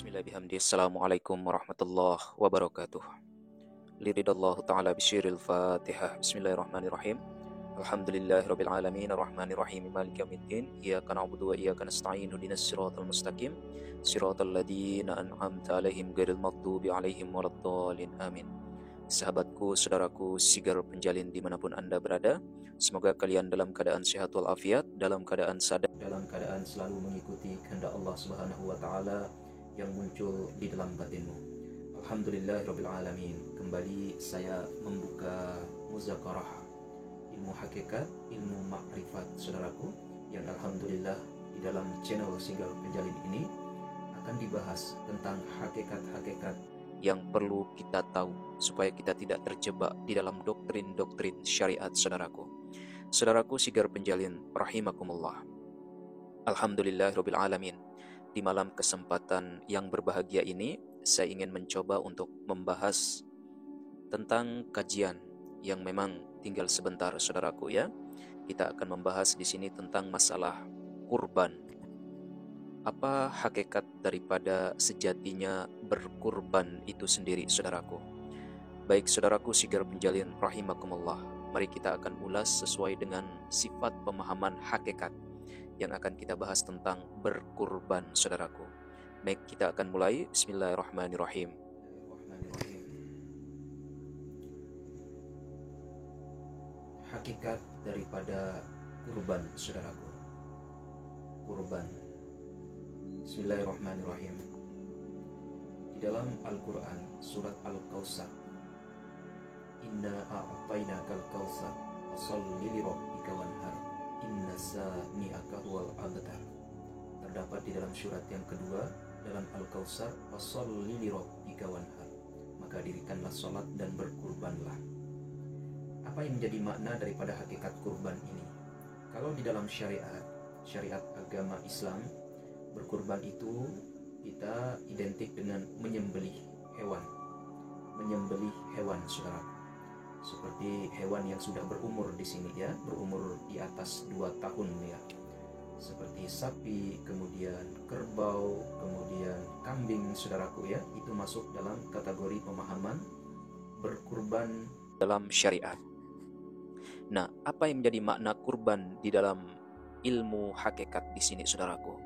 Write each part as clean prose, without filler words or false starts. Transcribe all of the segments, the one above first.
Bismillahirrahmanirrahim. Assalamualaikum warahmatullahi wabarakatuh. Liridallahu ta'ala bisyiril fatihah. Bismillahirrahmanirrahim. Alhamdulillahirabbil alamin arrahmanirrahim maliki yaumiddin. Iyyaka na'budu wa iyyaka nasta'in ihdinas siratal mustaqim. Siratal ladzina an'amta 'alaihim ghairil maghdubi 'alaihim waladdallin. Amin. Sahabatku, saudaraku, sigar penjalin dimanapun Anda berada, semoga kalian dalam keadaan sehat walafiat, dalam keadaan sadar, dalam keadaan selalu mengikuti kehendak Allah Subhanahu wa taala yang muncul di dalam batinmu. Alhamdulillahirabbil alamin. Kembali saya membuka muzakarah ilmu hakikat, ilmu makrifat saudaraku, yang alhamdulillah di dalam channel Sigar Penjalin ini akan dibahas tentang hakikat-hakikat yang perlu kita tahu supaya kita tidak terjebak di dalam doktrin-doktrin syariat saudaraku. Saudaraku Sigar Penjalin rahimakumullah. Alhamdulillahirabbil alamin. Di malam kesempatan yang berbahagia ini, saya ingin mencoba untuk membahas tentang kajian yang memang tinggal sebentar saudaraku ya. Kita akan membahas di sini tentang masalah kurban. Apa hakikat daripada sejatinya berkurban itu sendiri saudaraku? Baik saudaraku Sigar Penjalin rahimakumullah, mari kita akan ulas sesuai dengan sifat pemahaman hakikat yang akan kita bahas tentang berkurban saudaraku. Baik, kita akan mulai. Bismillahirrahmanirrahim. Hakikat daripada kurban saudaraku. Kurban. Bismillahirrahmanirrahim. Di dalam Al-Quran surat Al-Kautsar, Inna a'tainakal kautsar fasholli lirabbika wanhar inna sani'aka huwal abtar. Terdapat di dalam surat yang kedua dalam Al-Kautsar, fasholli lirabbika wanhar, maka dirikanlah salat dan berkurbanlah. Apa yang menjadi makna daripada hakikat kurban ini? Kalau di dalam syariat agama Islam, berkurban itu kita identik dengan menyembelih hewan. Menyembelih hewan saudara. Seperti hewan yang sudah berumur di sini ya, berumur di atas 2 tahun ya. Seperti sapi, kemudian kerbau, kemudian kambing saudaraku ya, itu masuk dalam kategori pemahaman berkurban dalam syariat. Nah, apa yang menjadi makna kurban di dalam ilmu hakikat di sini saudaraku?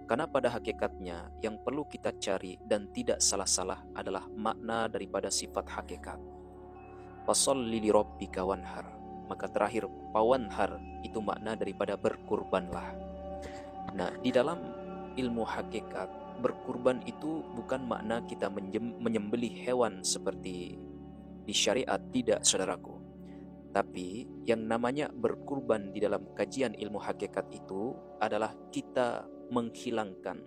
Karena pada hakikatnya yang perlu kita cari dan tidak salah-salah adalah makna daripada sifat hakikat. Fasholli lirabbika wanhar, maka terakhir pawanhar itu makna daripada berkurbanlah. Nah, di dalam ilmu hakikat, berkurban itu bukan makna kita menyembelih hewan seperti di syariat, tidak saudaraku. Tapi yang namanya berkurban di dalam kajian ilmu hakikat itu adalah kita menghilangkan,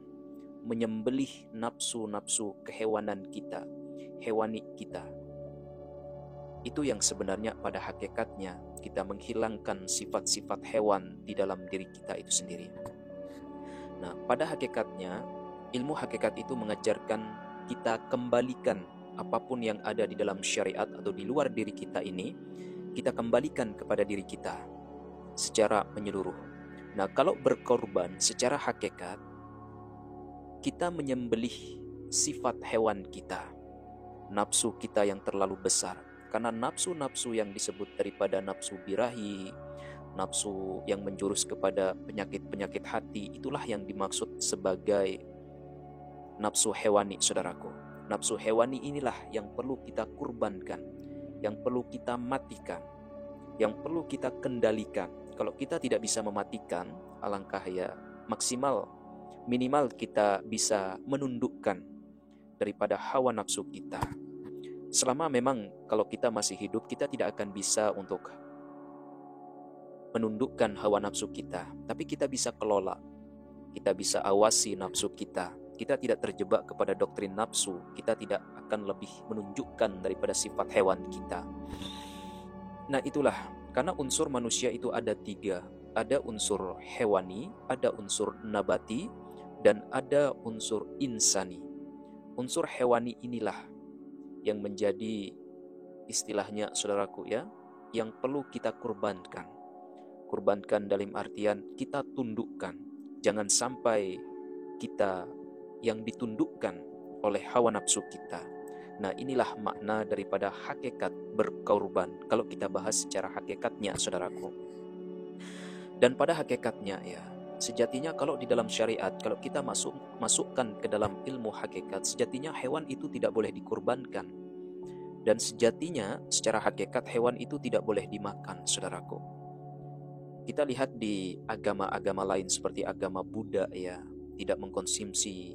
menyembelih nafsu-nafsu kehewanan kita, hewani kita. Itu yang sebenarnya pada hakikatnya kita menghilangkan sifat-sifat hewan di dalam diri kita itu sendiri. Nah, pada hakikatnya ilmu hakikat itu mengajarkan kita kembalikan apapun yang ada di dalam syariat atau di luar diri kita ini, kita kembalikan kepada diri kita secara menyeluruh. Nah, kalau berkorban secara hakikat, kita menyembelih sifat hewan kita, nafsu kita yang terlalu besar. Karena nafsu-nafsu yang disebut daripada nafsu birahi, nafsu yang menjurus kepada penyakit-penyakit hati, itulah yang dimaksud sebagai nafsu hewani saudaraku. Nafsu hewani inilah yang perlu kita kurbankan, yang perlu kita matikan, yang perlu kita kendalikan. Kalau kita tidak bisa mematikan, alangkah ya maksimal, minimal kita bisa menundukkan daripada hawa nafsu kita. Selama memang kalau kita masih hidup, kita tidak akan bisa untuk menundukkan hawa nafsu kita. Tapi kita bisa kelola, kita bisa awasi nafsu kita. Kita tidak terjebak kepada doktrin nafsu, kita tidak akan lebih menunjukkan daripada sifat hewan kita. Nah itulah, karena unsur manusia itu ada 3. Ada unsur hewani, ada unsur nabati, dan ada unsur insani. Unsur hewani inilah yang menjadi istilahnya saudaraku ya, yang perlu kita kurbankan. Kurbankan dalam artian kita tundukkan. Jangan sampai kita yang ditundukkan oleh hawa nafsu kita. Nah, inilah makna daripada hakikat berkorban kalau kita bahas secara hakikatnya, saudaraku. Dan pada hakikatnya ya, sejatinya kalau di dalam syariat, kalau kita masukkan ke dalam ilmu hakikat, sejatinya hewan itu tidak boleh dikurbankan. Dan sejatinya secara hakikat hewan itu tidak boleh dimakan, saudaraku. Kita lihat di agama-agama lain seperti agama Buddha ya, tidak mengkonsumsi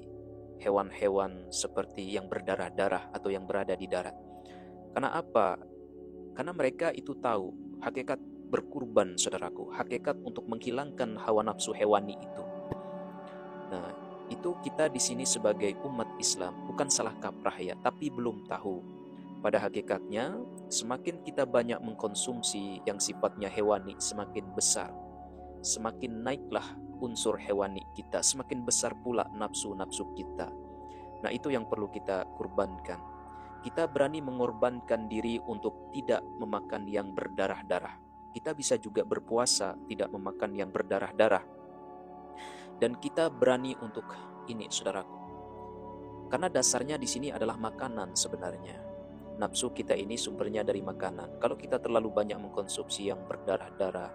hewan-hewan seperti yang berdarah-darah atau yang berada di darat. Karena apa? Karena mereka itu tahu hakikat berkurban, saudaraku, hakikat untuk menghilangkan hawa nafsu hewani itu. Nah, itu kita di sini sebagai umat Islam bukan salah kaprah ya, tapi belum tahu. Pada hakikatnya, semakin kita banyak mengkonsumsi yang sifatnya hewani, semakin besar, semakin naiklah unsur hewani kita, semakin besar pula nafsu-nafsu kita. Nah, itu yang perlu kita kurbankan. Kita berani mengorbankan diri untuk tidak memakan yang berdarah-darah. Kita bisa juga berpuasa tidak memakan yang berdarah-darah. Dan kita berani untuk ini, saudaraku. Karena dasarnya di sini adalah makanan sebenarnya. Nafsu kita ini sumbernya dari makanan. Kalau kita terlalu banyak mengkonsumsi yang berdarah-darah,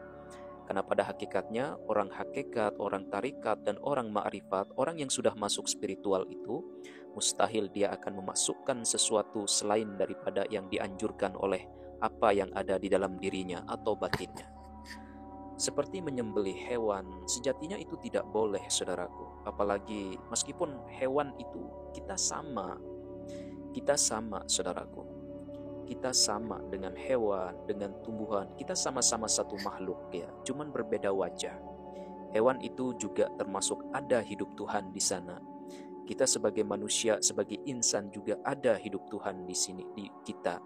karena pada hakikatnya orang hakikat, orang tarikat, dan orang ma'rifat, orang yang sudah masuk spiritual itu, mustahil dia akan memasukkan sesuatu selain daripada yang dianjurkan oleh apa yang ada di dalam dirinya atau batinnya. Seperti menyembelih hewan, sejatinya itu tidak boleh, saudaraku. Apalagi meskipun hewan itu kita sama, saudaraku. Kita sama dengan hewan, dengan tumbuhan. Kita sama-sama satu makhluk ya, cuman berbeda wajah. Hewan itu juga termasuk ada hidup Tuhan di sana. Kita sebagai manusia, sebagai insan juga ada hidup Tuhan di sini di kita.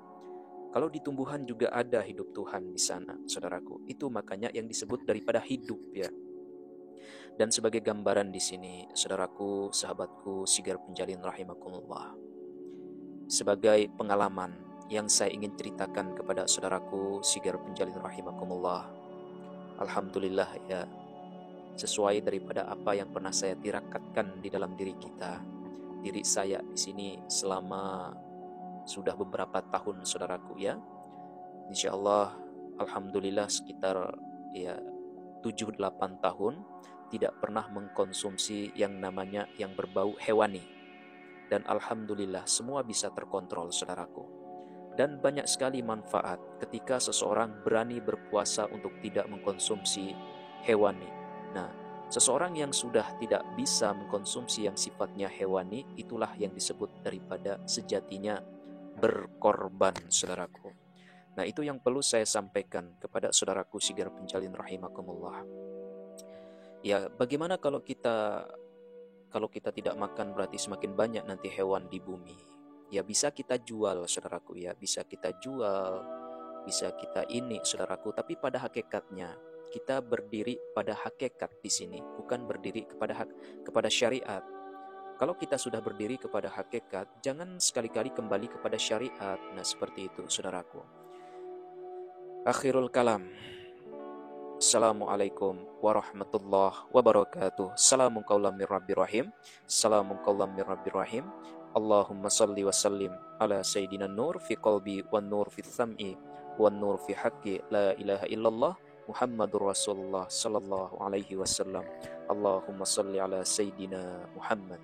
Kalau di tumbuhan juga ada hidup Tuhan di sana, saudaraku. Itu makanya yang disebut daripada hidup ya. Dan sebagai gambaran di sini, saudaraku, sahabatku, Sigar Penjalin rahimakumullah. Sebagai pengalaman yang saya ingin ceritakan kepada saudaraku Sigar Penjalin rahimakumullah. Alhamdulillah ya, sesuai daripada apa yang pernah saya tirakatkan di dalam diri kita. Diri saya di sini selama sudah beberapa tahun, saudaraku ya. Insyaallah alhamdulillah sekitar ya 7-8 tahun tidak pernah mengkonsumsi yang namanya yang berbau hewani. Dan alhamdulillah semua bisa terkontrol, saudaraku. Dan banyak sekali manfaat ketika seseorang berani berpuasa untuk tidak mengkonsumsi hewani. Nah, seseorang yang sudah tidak bisa mengkonsumsi yang sifatnya hewani, itulah yang disebut daripada sejatinya berkorban, saudaraku. Nah, itu yang perlu saya sampaikan kepada saudaraku Sigar Penjalin rahimakumullah. Ya, bagaimana kalau kita tidak makan berarti semakin banyak nanti hewan di bumi. Ya bisa kita jual, saudaraku ya, bisa kita jual, bisa kita ini, saudaraku. Tapi pada hakikatnya kita berdiri pada hakikat di sini, bukan berdiri kepada syariat. Kalau kita sudah berdiri kepada hakikat, jangan sekali-kali kembali kepada syariat. Nah seperti itu, saudaraku. Akhirul kalam. Assalamualaikum warahmatullahi wabarakatuh. Salamun qaulam mir rabbir rahim. Salamun qaulam mir rabbir rahim. Allahumma salli wa sallim ala sayyidina nur fi qalbi wan nur fi sam'i wan nur fi haqqi la ilaha illallah Muhammadur Rasulullah sallallahu alaihi wasallam. Allahumma salli ala sayyidina Muhammad.